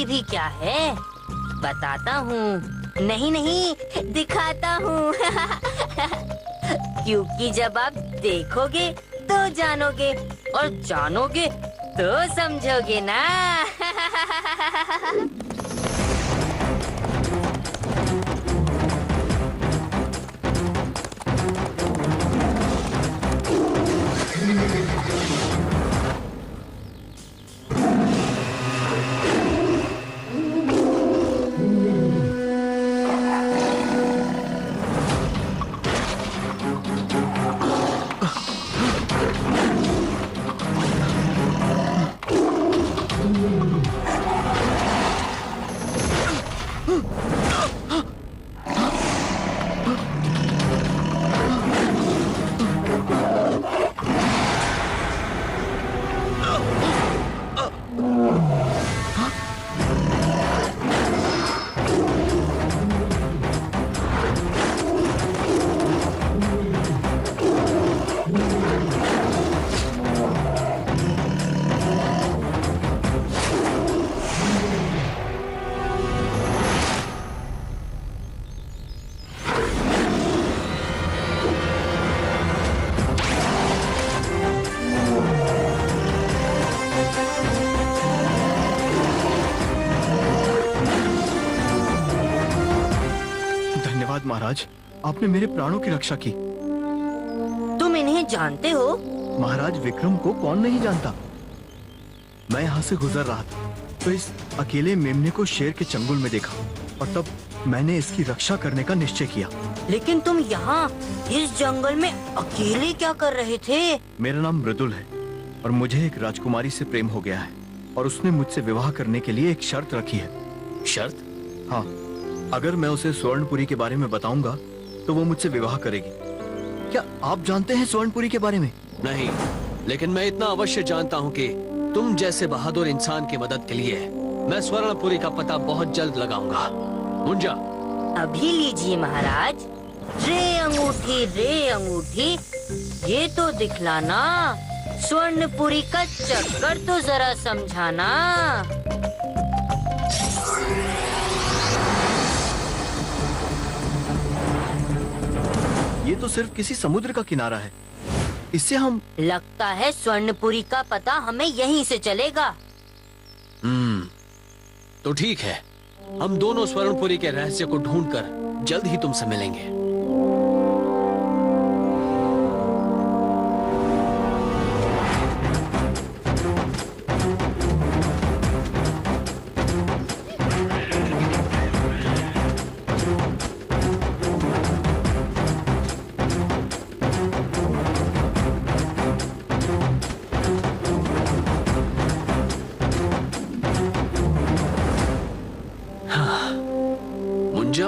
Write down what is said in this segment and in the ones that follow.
विधि क्या है बताता हूँ। नहीं नहीं, दिखाता हूँ। क्योंकि जब आप देखोगे तो जानोगे और जानोगे तो समझोगे ना। महाराज, आपने मेरे प्राणों की रक्षा की। तुम इन्हें जानते हो? महाराज, विक्रम को कौन नहीं जानता। मैं यहाँ से गुजर रहा था तो इस अकेले मेमने को शेर के चंगुल में देखा और तब मैंने इसकी रक्षा करने का निश्चय किया। लेकिन तुम यहाँ इस जंगल में अकेले क्या कर रहे थे? मेरा नाम मृदुल है और मुझे एक राजकुमारी से प्रेम हो गया है और उसने मुझसे विवाह करने के लिए एक शर्त रखी है। शर्त? हाँ, अगर मैं उसे स्वर्णपुरी के बारे में बताऊंगा तो वो मुझसे विवाह करेगी। क्या आप जानते हैं स्वर्णपुरी के बारे में? नहीं, लेकिन मैं इतना अवश्य जानता हूँ कि तुम जैसे बहादुर इंसान की मदद के लिए मैं स्वर्णपुरी का पता बहुत जल्द लगाऊंगा। मुंजा, अभी लीजिए महाराज। रे अंगूठी, ये तो दिखलाना। स्वर्णपुरी का चक्कर तो जरा समझाना। ये तो सिर्फ किसी समुद्र का किनारा है, इससे हम... लगता है स्वर्णपुरी का पता हमें यहीं से चलेगा। तो ठीक है, हम दोनों स्वर्णपुरी के रहस्य को ढूंढकर जल्द ही तुमसे मिलेंगे।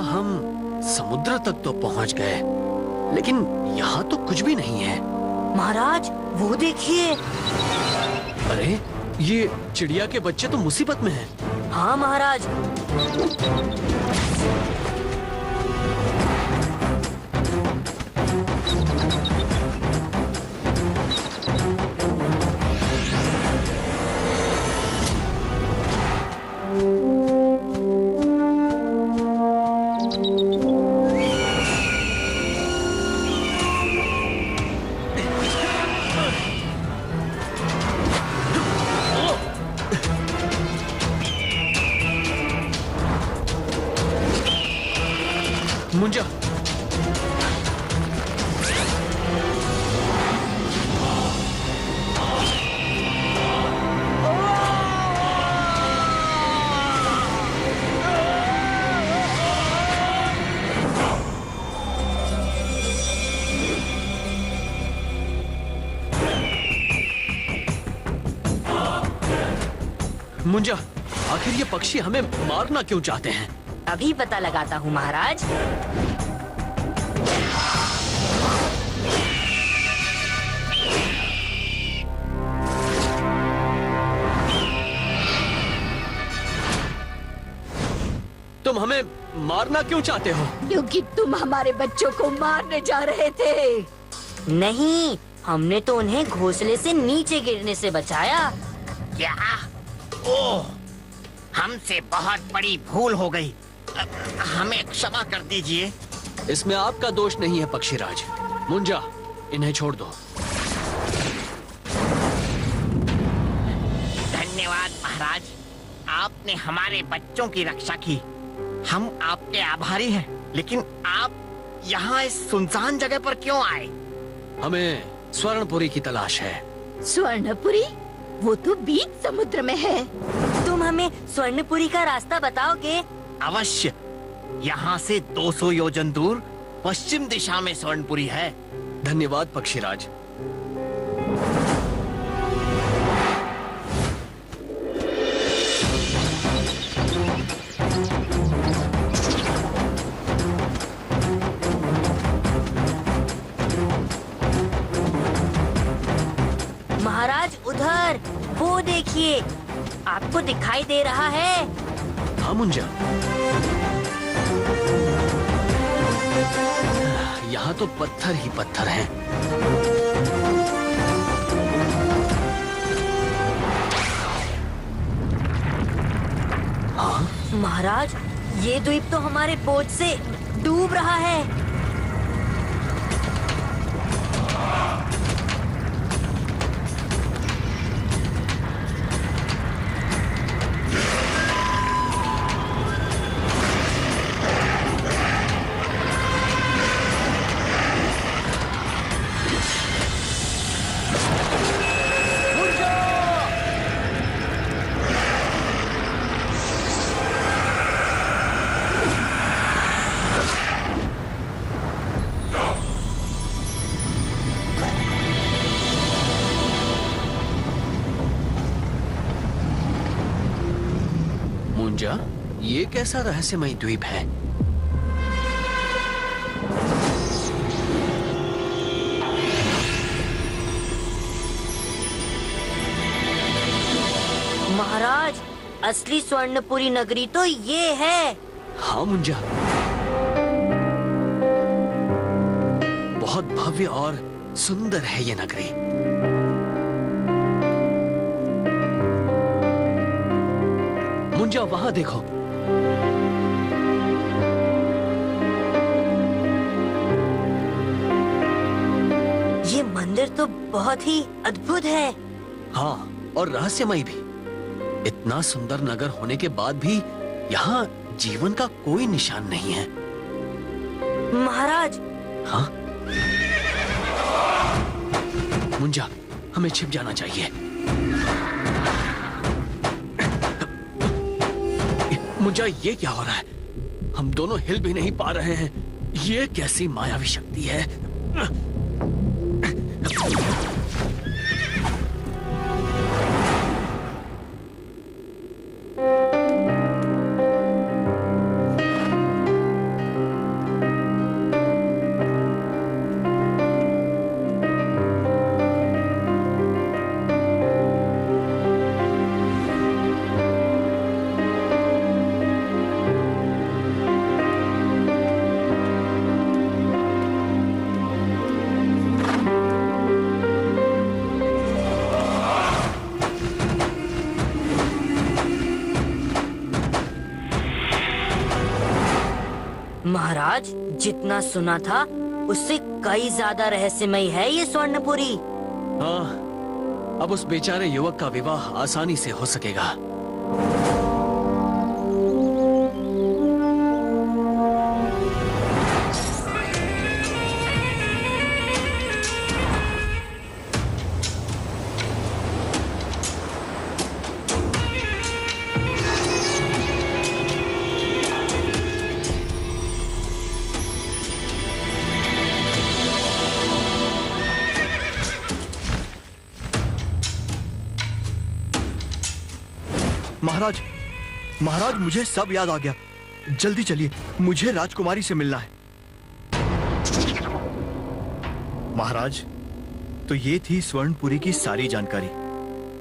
हम समुद्र तक तो पहुंच गए, लेकिन यहाँ तो कुछ भी नहीं है। महाराज, वो देखिए। अरे, ये चिड़िया के बच्चे तो मुसीबत में हैं। हाँ महाराज। मुंजा, मुंजा, आखिर ये पक्षी हमें मारना क्यों चाहते हैं? अभी पता लगाता हूँ महाराज। तुम हमें मारना क्यों चाहते हो? क्योंकि तुम हमारे बच्चों को मारने जा रहे थे। नहीं, हमने तो उन्हें घोंसले से नीचे गिरने से बचाया। क्या? ओह, हमसे बहुत बड़ी भूल हो गई। हमें क्षमा कर दीजिए। इसमें आपका दोष नहीं है पक्षीराज। मुंजा, इन्हें छोड़ दो। धन्यवाद महाराज, आपने हमारे बच्चों की रक्षा की। हम आपके आभारी हैं। लेकिन आप यहाँ इस सुनसान जगह पर क्यों आए? हमें स्वर्णपुरी की तलाश है। स्वर्णपुरी? वो तो बीच समुद्र में है। तुम हमें स्वर्णपुरी का रास्ता बताओगे? अवश्य। यहाँ से 200 योजन दूर पश्चिम दिशा में स्वर्णपुरी है। धन्यवाद पक्षीराज। महाराज उधर, वो देखिए, आपको दिखाई दे रहा है? हाँ मुंजा, यहाँ तो पत्थर ही पत्थर हैं। हाँ? महाराज, ये द्वीप तो हमारे बोझ से डूब रहा है। मुंजा, ये कैसा रहस्यमय द्वीप है? महाराज, असली स्वर्णपुरी नगरी तो ये है। हाँ मुंजा, बहुत भव्य और सुंदर है ये नगरी। मुंजा, वहां देखो। ये मंदिर तो बहुत ही अद्भुत है। हाँ, और रहस्यमय भी। इतना सुंदर नगर होने के बाद भी यहाँ जीवन का कोई निशान नहीं है। महाराज। हाँ? मुंजा, हमें छिप जाना चाहिए। मुंजा, ये क्या हो रहा है? हम दोनों हिल भी नहीं पा रहे हैं। ये कैसी मायावी शक्ति है? महाराज, जितना सुना था उससे कई ज्यादा रहस्यमय है ये स्वर्णपुरी। हाँ, अब उस बेचारे युवक का विवाह आसानी से हो सकेगा। महाराज, महाराज, मुझे सब याद आ गया। जल्दी चलिए, मुझे राजकुमारी से मिलना है। महाराज, तो ये थी स्वर्णपुरी की सारी जानकारी।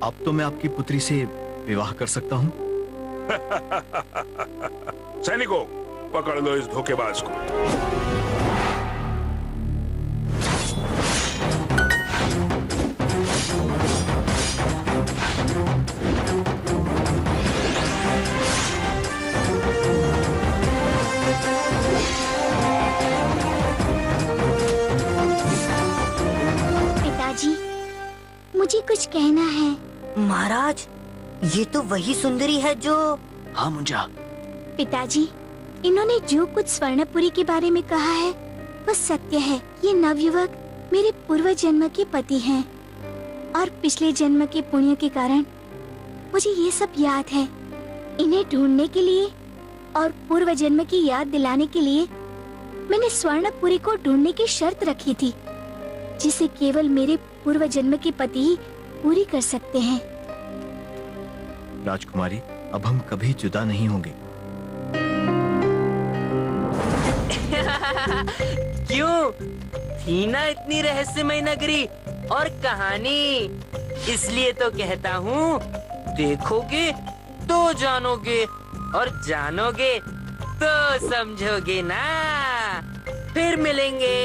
अब तो मैं आपकी पुत्री से विवाह कर सकता हूँ। सैनिकों, पकड़ लो इस धोखेबाज को। मुझे कुछ कहना है। महाराज, ये तो वही सुंदरी है जो... हाँ मुंजा, पिताजी, इन्होंने जो कुछ स्वर्णपुरी के बारे में कहा है वह सत्य है। ये नवयुवक मेरे पूर्व जन्म के पति हैं और पिछले जन्म के पुण्य के कारण मुझे ये सब याद है। इन्हें ढूंढने के लिए और पूर्व जन्म की याद दिलाने के लिए मैंने स्वर्णपुरी को ढूंढने की शर्त रखी थी, जिसे केवल मेरे पूर्व जन्म के पति ही पूरी कर सकते हैं। राजकुमारी, अब हम कभी जुदा नहीं होंगे। क्यों? थी ना इतनी रहस्यमय नगरी और कहानी, इसलिए तो कहता हूँ, देखोगे तो जानोगे और जानोगे तो समझोगे ना। फिर मिलेंगे।